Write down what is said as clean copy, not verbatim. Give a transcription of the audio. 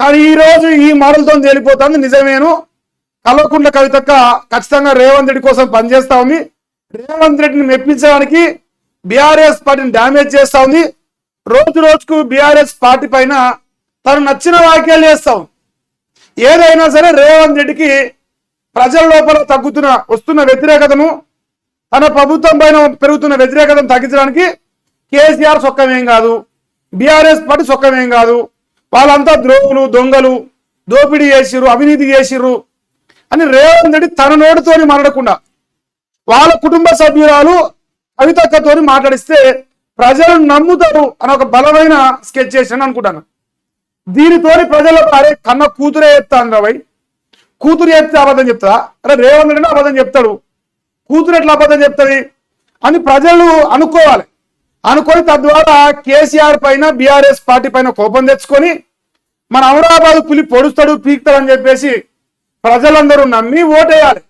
కానీ ఈ రోజు ఈ మోడల్తో తేలిపోతుంది నిజమేను. కల్వకుంట్ల కవితక్క ఖచ్చితంగా రేవంత్ రెడ్డి కోసం పనిచేస్తా ఉంది. రేవంత్ రెడ్డిని మెప్పించడానికి బీఆర్ఎస్ పార్టీని డ్యామేజ్ చేస్తా ఉంది. రోజు రోజుకు బీఆర్ఎస్ పార్టీ పైన తను నచ్చిన వ్యాఖ్యలు చేస్తా ఉంది. ఏదైనా సరే రేవంత్ రెడ్డికి ప్రజల లోపల వస్తున్న వ్యతిరేకతను, తన ప్రభుత్వం పైన పెరుగుతున్న వ్యతిరేకతను తగ్గించడానికి కేసీఆర్ సొక్కమేం కాదు, బీఆర్ఎస్ పార్టీ సొక్కమేం కాదు. వాళ్ళంతా ద్రోహులు, దొంగలు, దోపిడీ చేసిర్రు, అవినీతి చేసిర్రు అని రేవంత్ రెడ్డి తన నోటితోని మాట్లాడకుండా వాళ్ళ కుటుంబ సభ్యురాలు కవితక్కతోని మాట్లాడిస్తే ప్రజలు నమ్ముతారు అని ఒక బలమైన స్కెచ్ చేశాను అనుకుంటాను. దీనితోని ప్రజలు అరే కన్న కూతురే చెప్తాను రాబోయ్, కూతురు చెప్తే అబద్ధం చెప్తా, అరే రేవంత్ రెడ్డి అబద్ధం చెప్తాడు, కూతురు ఎట్లా అబద్ధం చెప్తుంది అని ప్రజలు అనుకోవాలి. అనుకొని తద్వారా కేసీఆర్ పైన బీఆర్ఎస్ పార్టీ పైన కోపం తెచ్చుకొని మన అమరాబాద్ పులి పొడుస్తాడు, పీక్తాడు అని చెప్పేసి ప్రజలందరూ నమ్మి ఓటేయాలి.